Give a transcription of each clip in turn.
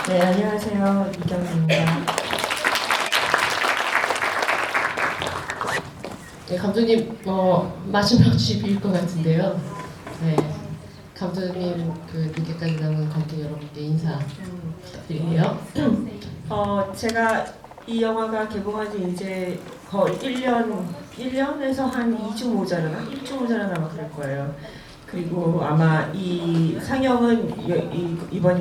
네, 안녕하세요. 이경입니다. 네, 감독님, 마지막 집일 것 같은데요. 네, 감독님 그 늦게까지 남은 관객 여러분께 인사 부탁드릴게요. 제가 이 영화가 개봉한 지 이제 거의 1년에서 한 2주 모자라나? 1주 모자라나 아마 그럴 거예요. 그리고 아마 이 상영은 이번이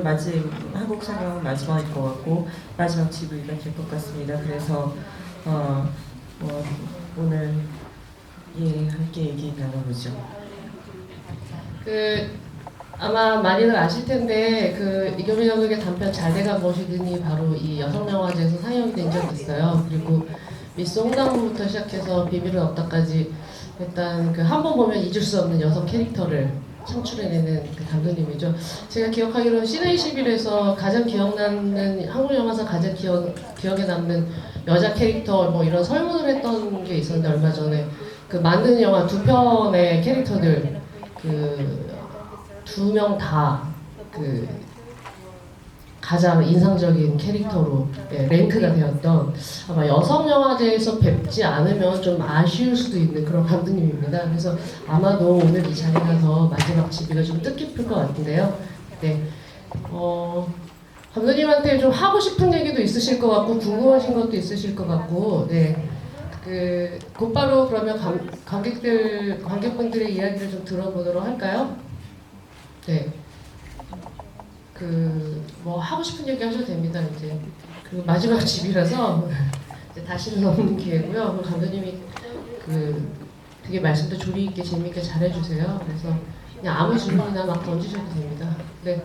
한국 상영은 마지막일 것 같고 마지막 집이가 될 것 같습니다. 그래서 뭐 오늘 함께 얘기 나눠보죠. 아마 많이들 아실 텐데 이경민 감독의 단편 잘 돼가 무엇이든이 바로 이 여성영화제에서 상영이 된 적이 있어요. 그리고 미스 홍당무부터 시작해서 비밀은 없다까지 일단 한 번 보면 잊을 수 없는 여성 캐릭터를 창출해내는 감독님이죠. 제가 기억하기로는 C21에서 가장 기억나는 한국 영화사 가장 기억에 남는 여자 캐릭터 뭐 이런 설문을 했던 게 있었는데 얼마 전에 만든 영화 두 편의 캐릭터들 두 명 다 가장 인상적인 캐릭터로 랭크가 되었던 아마 여성 영화제에서 뵙지 않으면 좀 아쉬울 수도 있는 그런 감독님입니다. 그래서 아마도 오늘 이 자리가 더 마지막 집이가 좀 뜻깊을 것 같은데요. 네, 감독님한테 좀 하고 싶은 얘기도 있으실 것 같고 궁금하신 것도 있으실 것 같고, 네. 곧바로 그러면 관객분들의 이야기를 좀 들어보도록 할까요? 네. 뭐 하고 싶은 얘기 하셔도 됩니다. 이제 그리고 마지막 집이라서 이제 다시는 없는 기회고요. 그리고 감독님이 되게 말씀도 조리 있게 재미있게 잘해주세요. 그래서 그냥 아무 질문이나 막 던지셔도 됩니다. 네.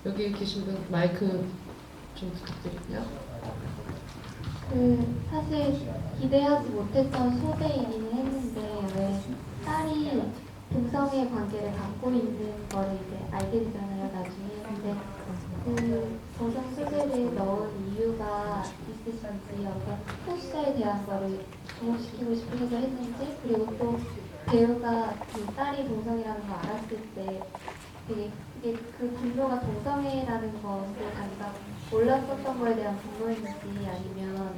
여기 계신 분 마이크 좀 부탁드릴게요. 사실 기대하지 못했던 소재이기는 했는데 왜 딸이 동성애 관계를 갖고 있는 거를 이제 알게 되잖아요, 나중에. 근데 동성 소재를 넣은 이유가 있으신지 어떤 소수자에 대한 거를 주목시키고 싶으셔서 했는지, 그리고 또 배우가 딸이 동성이라는 걸 알았을 때 되게 그 분노가 동성애라는 것을 자기가 몰랐었던 거에 대한 분노인지 아니면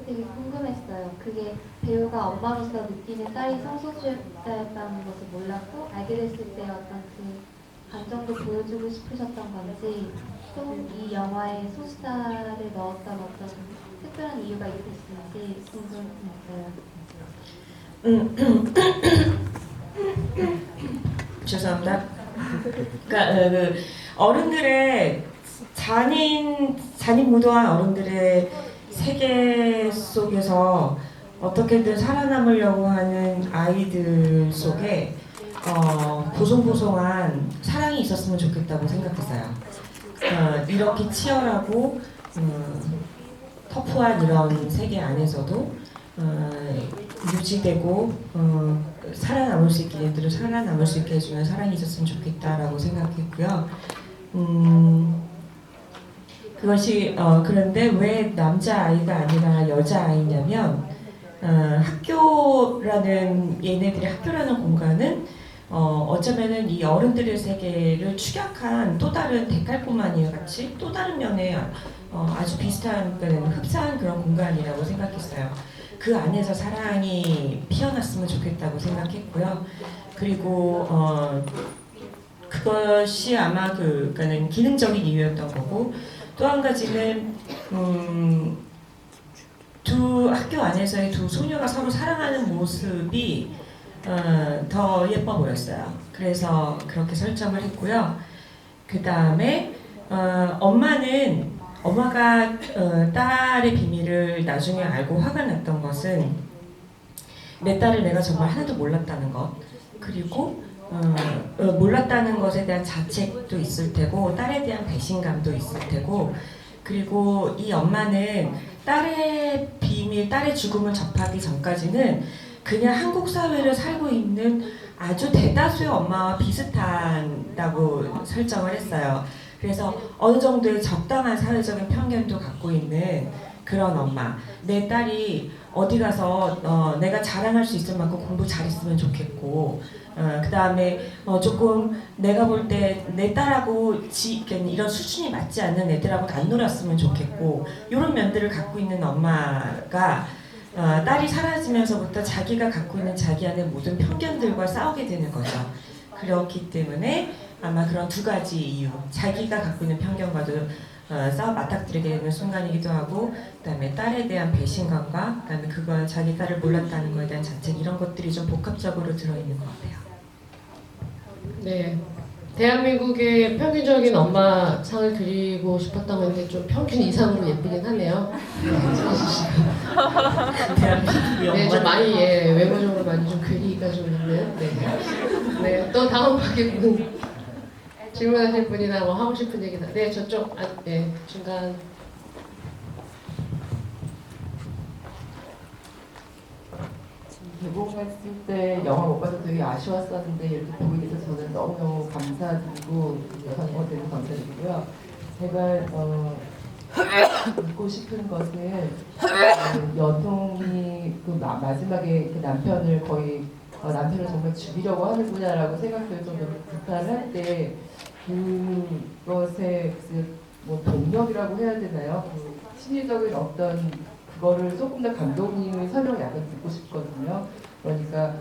되게 궁금했어요. 그게 배우가 엄마로서 느끼는 딸이 성소수자였다는 것을 몰랐고 알게 됐을 때 어떤 그 감정도 보여주고 싶으셨던 건지, 또 이 영화에 소수자를 넣었던 어떤 특별한 이유가 있으신지 궁금했어요. 죄송합니다. 그러니까 어른들의 잔인무도한 어른들의 세계 속에서 어떻게든 살아남으려고 하는 아이들 속에 보송보송한 사랑이 있었으면 좋겠다고 생각했어요. 이렇게 치열하고 터프한 이런 세계 안에서도 유지되고 살아남을 수 있게, 얘들을 살아남을 수 있게 해주는 사랑이 있었으면 좋겠다라고 생각했고요. 그것이 그런데 왜 남자아이가 아니라 여자아이냐면 얘네들의 학교라는 공간은 어쩌면은 이 어른들의 세계를 축약한 또 다른 데칼코마니아 같이 또 다른 면에 아주 비슷한 흡사한 그런 공간이라고 생각했어요. 그 안에서 사랑이 피어났으면 좋겠다고 생각했고요. 그리고 그것이 아마 그러니까는 기능적인 이유였던 거고, 또 한 가지는 두 학교 안에서의 두 소녀가 서로 사랑하는 모습이 더 예뻐 보였어요. 그래서 그렇게 설정을 했고요. 그 다음에 엄마가 딸의 비밀을 나중에 알고 화가 났던 것은 내 딸을 내가 정말 하나도 몰랐다는 것, 그리고 몰랐다는 것에 대한 자책도 있을 테고 딸에 대한 배신감도 있을 테고, 그리고 이 엄마는 딸의 비밀, 딸의 죽음을 접하기 전까지는 그냥 한국 사회를 살고 있는 아주 대다수의 엄마와 비슷하다고 설정을 했어요. 그래서 어느 정도의 적당한 사회적인 편견도 갖고 있는 그런 엄마. 내 딸이 어디 가서 내가 자랑할 수 있을 만큼 공부 잘했으면 좋겠고, 그 다음에 조금 내가 볼 때 내 딸하고 이런 수준이 맞지 않는 애들하고 안 놀았으면 좋겠고, 이런 면들을 갖고 있는 엄마가 딸이 사라지면서부터 자기가 갖고 있는 자기 안의 모든 편견들과 싸우게 되는 거죠. 그렇기 때문에 아마 그런 두 가지 이유, 자기가 갖고 있는 편견과도 맞닥뜨리게 되는 순간이기도 하고, 그다음에 딸에 대한 배신감과 그다음에 그걸 자기 딸을 몰랐다는 것에 대한 자책, 이런 것들이 좀 복합적으로 들어있는 것 같아요. 네. 대한민국의 평균적인 엄마 상을 그리고 싶었던 건데 좀 평균 이상으로 예쁘긴 하네요. 대한민국의 네, 좀 엄마는 많이 외모적으로 많이 좀 괴리가 좀 있는. 네. 네, 또 다음 관객분 질문하실 분이나 뭐 하고 싶은 얘기나. 네, 저쪽 네, 중간. 개봉했을 때 영화 못 봐서 되게 아쉬웠었는데 이렇게 보게 돼서 저는 너무너무 감사드리고 여성분들도 감사드리고요. 제가 묻고 싶은 것은 여동이 그 마지막에 그 남편을 거의 남편을 정말 죽이려고 하는구나라고 생각될 정도로 구타를 할 때 그것의 뭐 동력이라고 해야 되나요? 그 심리적인 어떤 그거를 조금 더 감독님의 설명을 약간 듣고 싶거든요. 그러니까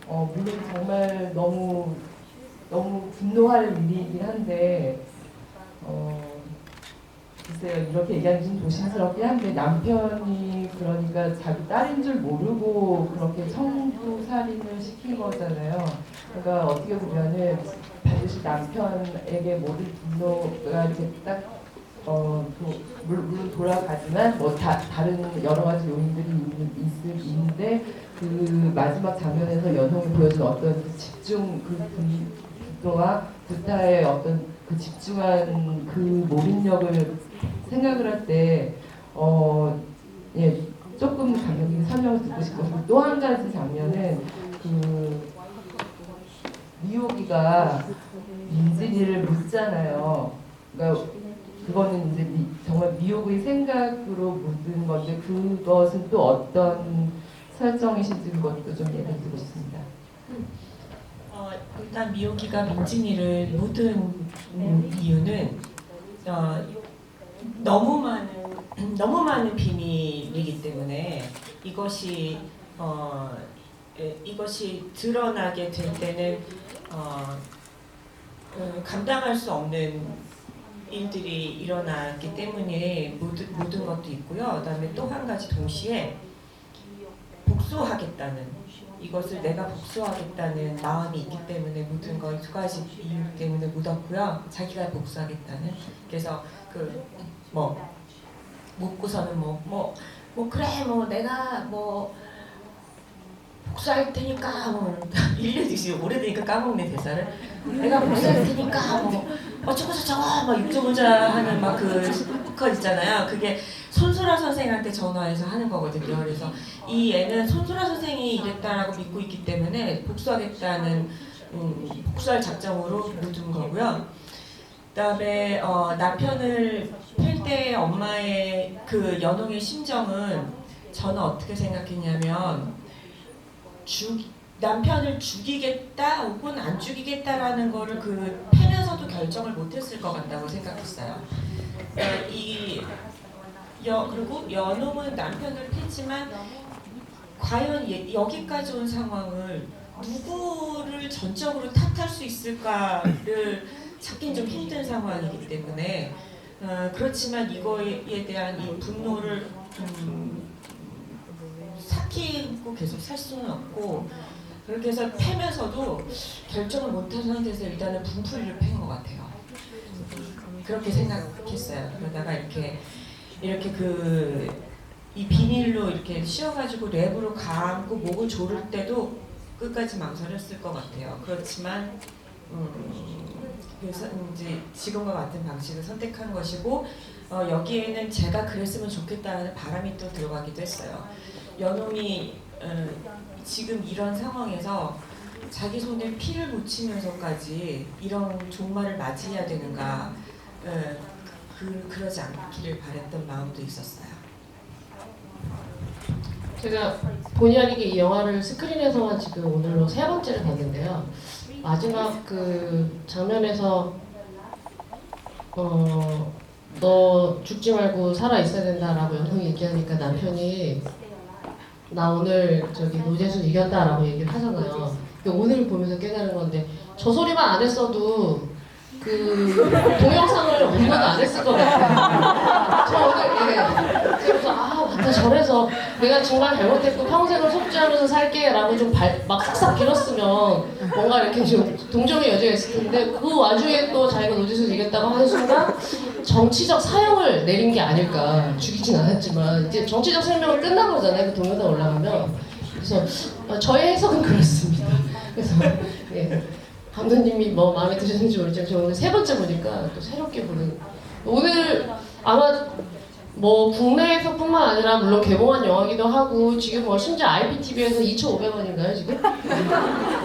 물론 정말 너무 분노할 일이긴 한데 글쎄요, 이렇게 얘기하기 좀 조심스럽긴 한데 남편이 그러니까 자기 딸인 줄 모르고 그렇게 청부 살인을 시킨 거잖아요. 그러니까 어떻게 보면은 반드시 남편에게 모든 분노가 이렇게 딱 물론 돌아가지만 뭐 다른 여러 가지 요인들이 있는데 그 마지막 장면에서 여성이 보여준 어떤 그 집중, 그 분노와 구타의 어떤 그 집중한 그 몰입력을 생각을 할 때 예, 조금 감독님 설명을 듣고 싶고, 또 한 가지 장면은 그 미호기가 민진이를 묻잖아요. 그러니까 그거는 이제 정말 미혹의 생각으로 묻은 건데 그것은 또 어떤 설정이신지 그것도 좀 얘기 듣고 싶습니다. 일단 미호기가 민진이를 묻은 이유는 너무 많은 비밀이기 때문에 이것이 드러나게 될 때는 감당할 수 없는 일들이 일어났기 때문에 묻은 것도 있고요. 그다음에 또 한 가지 동시에 복수하겠다는, 이것을 내가 복수하겠다는 마음이 있기 때문에 묻은 건 두 가지 이유 때문에 묻었고요. 자기가 복수하겠다는. 그래서 묻고서는 그래 내가 복수할 테니까 일년이지 오래되니까 까먹네 대사를. 내가 복수할 테니까 어쩌고 저쩌고 육조부자 하는 그 있잖아요. 그게 손소라 선생한테 전화해서 하는 거거든요. 그래서 이 애는 손소라 선생이 이랬다라고 믿고 있기 때문에 복수하겠다는 복수할 작정으로 묻은 거고요. 그다음에 남편을 팰 때 엄마의 그 연홍의 심정은 저는 어떻게 생각했냐면 남편을 죽이겠다 혹은 안 죽이겠다라는 거를 그 패면서도 결정을 못했을 것 같다고 생각했어요. 그리고 연홍은 남편을 팼지만 과연 여기까지 온 상황을 누구를 전적으로 탓할 수 있을까를 찾긴 좀 힘든 상황이기 때문에 그렇지만 이거에 대한 이 분노를 삭히고 계속 살 수는 없고, 그렇게 해서 패면서도 결정을 못한 상태에서 일단은 분풀이를 팬 것 같아요. 그렇게 생각했어요. 그러다가 이렇게 이 비닐로 이렇게 씌워가지고 랩으로 감고 목을 조를 때도 끝까지 망설였을 것 같아요. 그렇지만 그래서 이제 지금과 같은 방식을 선택한 것이고, 여기에는 제가 그랬으면 좋겠다는 바람이 또 들어가기도 했어요. 연홍이 지금 이런 상황에서 자기 손에 피를 묻히면서까지 이런 종말을 맞이해야 되는가, 그러지 않기를 바랬던 마음도 있었어요. 제가 본의 아니게 이 영화를 스크린에서만 지금 오늘로 3번째를 봤는데요. 마지막 그 장면에서 너 죽지 말고 살아 있어야 된다라고 연홍이 얘기하니까 남편이 나 오늘 저기 노재순 이겼다라고 얘기를 하잖아요. 오늘 보면서 깨달은 건데 저 소리만 안 했어도 그 동영상을 업로드 안 했을 것 같아요. 저 오늘 그래서 맞다 저래서 내가 정말 잘못했고 평생을 속죄하면서 살게라고 좀 막 싹싹 빌었으면 뭔가 이렇게 좀 동정의 여지가 있을 텐데 그 와중에 또 자기가 노지수 이겼다고 하는 순간 정치적 사형을 내린 게 아닐까. 죽이진 않았지만 이제 정치적 생명은 끝난 거잖아요. 그 동영상 올라가면. 그래서 저의 해석은 그렇습니다. 그래서 예. 감독님이 뭐 마음에 드셨는지 모르지만 저 오늘 3번째 보니까 또 새롭게 보는 오늘 아마 뭐 국내에서뿐만 아니라 물론 개봉한 영화기도 하고 지금 뭐 심지어 IPTV에서 2,500원인가요 지금?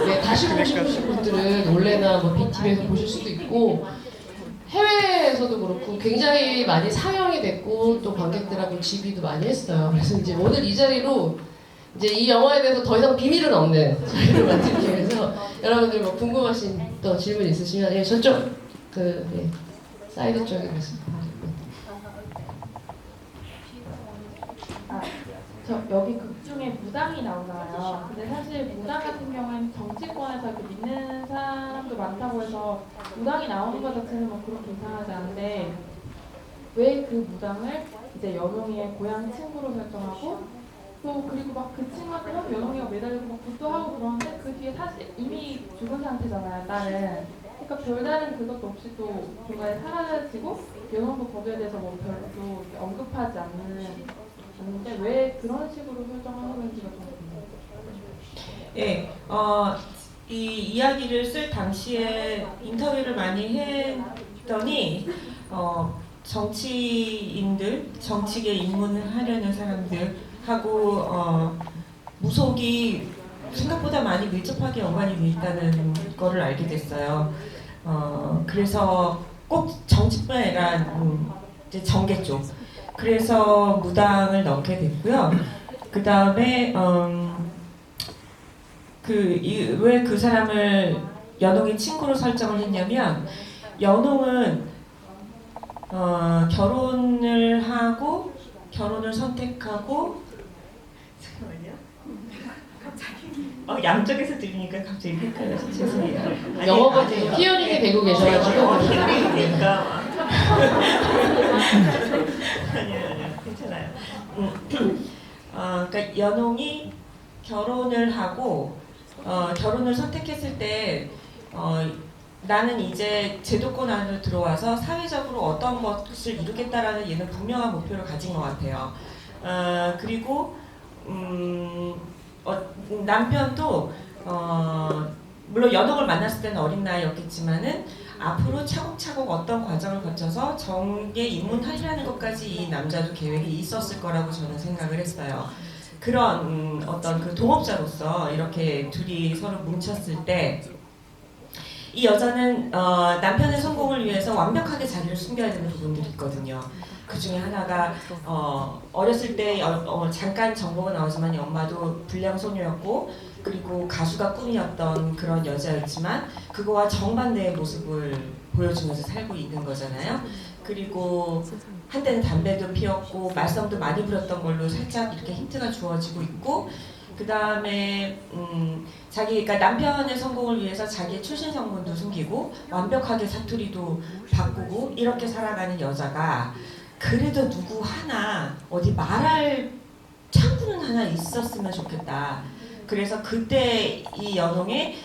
네, 다시 보고 싶으신 분들은 원래나 뭐 BTV에서 보실 수도 있고 해외에서도 그렇고 굉장히 많이 상영이 됐고 또 관객들하고 지비도 많이 했어요. 그래서 이제 오늘 이 자리로 이제 이 영화에 대해서 더 이상 비밀은 없는 자리를 만들기 위해서 여러분들 뭐 궁금하신 또 질문 있으시면 예, 저쪽 그 예, 사이드 쪽에 계십니다. 저 여기 극 중에 무당이 나오잖아요. 근데 사실 무당 같은 경우에는 정치권에서 이렇게 믿는 사람도 많다고 해서 무당이 나오는 것 자체는 뭐 그렇게 이상하지 않은데 왜 그 무당을 이제 연홍이의 고향 친구로 설정하고 또 그리고 막 그 친구한테 막 연홍이가 매달리고 막 굿도 하고 그러는데 그 뒤에 사실 이미 죽은 상태잖아요, 딸은. 그러니까 별다른 그것도 없이 또 중간에 사라지고 연홍도 거기에 대해서 뭐 별로 이렇게 언급하지 않는데 왜 그런 식으로 설정하는지가 좀 궁금해요. 예, 이 이야기를 쓸 당시에 인터뷰를 많이 했더니 정치인들, 정치계에 입문을 하려는 사람들하고 무속이 생각보다 많이 밀접하게 연관이 돼 있다는 거를 알게 됐어요. 그래서 꼭 정치뿐 아니라 이제 정계 쪽. 그래서 무당을 넣게 됐고요. 그 다음에 왜 그 사람을 연홍의 친구로 설정을 했냐면 연홍은 결혼을 하고 결혼을 선택하고 잠깐만요. 갑자기 양쪽에서 들으니까 갑자기 헷갈려서 죄송해요. 영어 버전 히어링이 되고 계셔가지고 그러니까 아니요 괜찮아요. 그러니까 연홍이 결혼을 하고 결혼을 선택했을 때 나는 이제 제도권 안으로 들어와서 사회적으로 어떤 것을 이루겠다라는 얘는 분명한 목표를 가진 것 같아요. 그리고 남편도 물론 연옥을 만났을 때는 어린 나이였겠지만은 앞으로 차곡차곡 어떤 과정을 거쳐서 정계에 입문하려는 것까지 이 남자도 계획이 있었을 거라고 저는 생각을 했어요. 그런 어떤 그 동업자로서 이렇게 둘이 서로 뭉쳤을 때 이 여자는 남편의 성공을 위해서 완벽하게 자기를 숨겨야 되는 부분들이 있거든요. 그 중에 하나가 어렸을 때 잠깐 정보가 나오지만 이 엄마도 불량 소녀였고 그리고 가수가 꿈이었던 그런 여자였지만 그거와 정반대의 모습을 보여주면서 살고 있는 거잖아요. 그리고 한때는 담배도 피웠고 말썽도 많이 부렸던 걸로 살짝 이렇게 힌트가 주어지고 있고 그 다음에 그러니까 남편의 성공을 위해서 자기의 출신 성분도 숨기고 완벽하게 사투리도 바꾸고 이렇게 살아가는 여자가 그래도 누구 하나 어디 말할 창구는 하나 있었으면 좋겠다. 그래서 그때 이 연홍의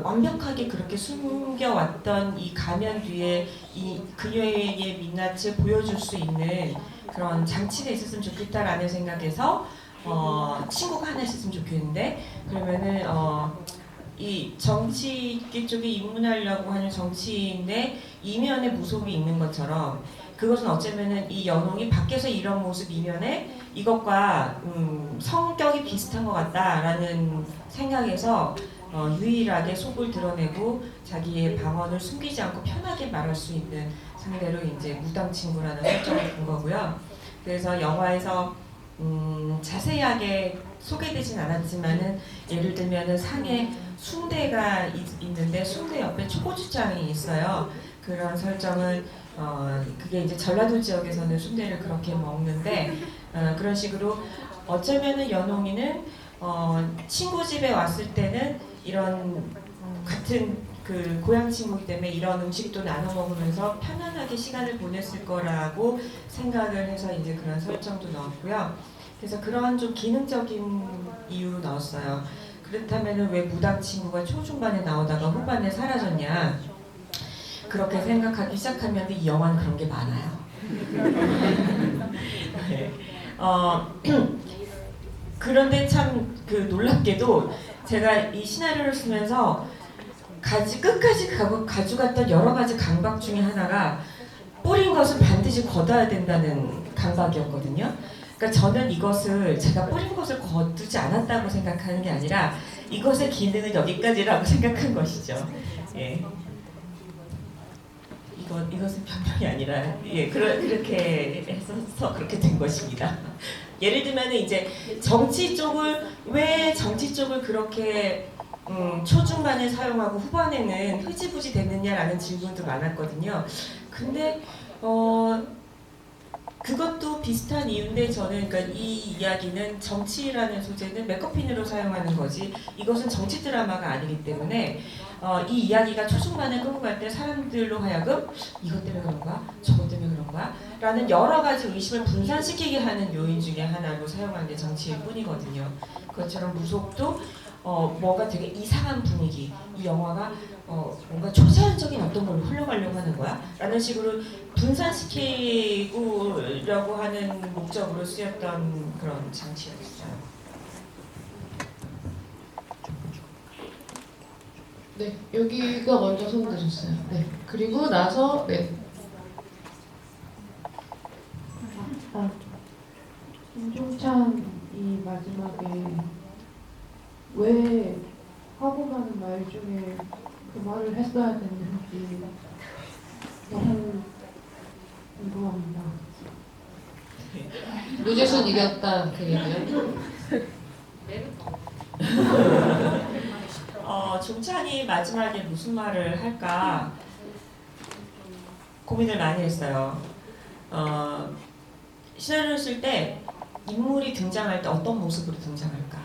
완벽하게 그렇게 숨겨왔던 이 가면 뒤에 이 그녀의 민낯을 보여줄 수 있는 그런 장치가 있었으면 좋겠다라는 생각에서 친구가 하나 있었으면 좋겠는데 그러면은 이 정치계 쪽에 입문하려고 하는 정치인의 이면에 무속이 있는 것처럼 그것은 어쩌면은 이 연홍이 밖에서 이런 모습 이면에 이것과 성격이 비슷한 것 같다라는 생각에서 유일하게 속을 드러내고 자기의 방언을 숨기지 않고 편하게 말할 수 있는 상대로 이제 무당 친구라는 설정을 준 거고요. 그래서 영화에서 자세하게 소개되진 않았지만은 예를 들면은 상에 순대가 있는데 순대 옆에 초고추장이 있어요. 그런 설정은 그게 이제 전라도 지역에서는 순대를 그렇게 먹는데 그런 식으로 어쩌면은 연홍이는 친구 집에 왔을 때는 이런 같은 그 고향 친구이기 때문에 이런 음식도 나눠 먹으면서 편안하게 시간을 보냈을 거라고 생각을 해서 이제 그런 설정도 넣었고요. 그래서 그런 좀 기능적인 이유로 넣었어요. 그렇다면은 왜 무당 친구가 초중반에 나오다가 후반에 사라졌냐? 그렇게 생각하기 시작하면 이 영화는 그런 게 많아요. 네. 그런데 참 그 놀랍게도 제가 이 시나리오를 쓰면서 끝까지 가져갔던 여러 가지 강박 중에 하나가 뿌린 것은 반드시 걷어야 된다는 강박이었거든요. 그러니까 저는 이것을 제가 뿌린 것을 거두지 않았다고 생각하는 게 아니라 이것의 기능은 여기까지라고 생각한 것이죠. 예. 이것은 변명이 아니라 그렇게 해서 그렇게 된 것입니다. 예를 들면 이제 왜 정치 쪽을 그렇게 초중반에 사용하고 후반에는 흐지부지 됐느냐라는 질문도 많았거든요. 근데 그것도 비슷한 이유인데 저는 그러니까 이 이야기는 정치라는 소재는 맥커핀으로 사용하는 거지 이것은 정치 드라마가 아니기 때문에 이 이야기가 초중반에 끌고 갈 때 사람들로 하여금 이것 때문에 그런가? 저것 때문에 그런가? 라는 여러 가지 의심을 분산시키게 하는 요인 중에 하나로 사용한 게 정치일 뿐이거든요. 그것처럼 무속도 뭔가 되게 이상한 분위기, 이 영화가 뭔가 초자연적인 어떤 걸로 흘러가려고 하는 거야? 라는 식으로 분산시키려고 하는 목적으로 쓰였던 그런 장치였어요. 네, 여기가 먼저 손드셨어요. 네, 그리고 나서 네. 김종찬이 마지막에 왜 하고 가는 말 중에 그 말을 했어야 됐는지 너무 궁금합니다. 노재순 이겼다 그 얘기요. 종찬이 마지막에 무슨 말을 할까 고민을 많이 했어요. 시나리오를 쓸 때 인물이 등장할 때 어떤 모습으로 등장할까?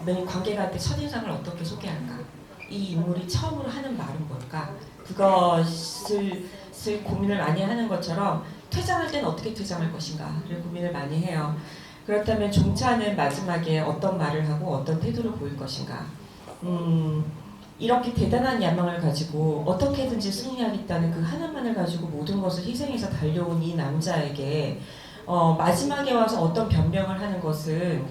매일 관객한테 첫인상을 어떻게 소개할까? 이 인물이 처음으로 하는 말은 뭘까? 그것을 고민을 많이 하는 것처럼 퇴장할 때는 어떻게 퇴장할 것인가를 고민을 많이 해요. 그렇다면 종찬은 마지막에 어떤 말을 하고 어떤 태도를 보일 것인가? 이렇게 대단한 야망을 가지고 어떻게든지 승리하겠다는 그 하나만을 가지고 모든 것을 희생해서 달려온 이 남자에게 마지막에 와서 어떤 변명을 하는 것은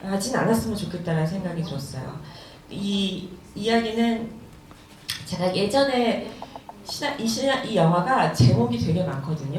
하진 않았으면 좋겠다는 생각이 들었어요. 이 이야기는 제가 예전에 이 영화가 제목이 되게 많거든요.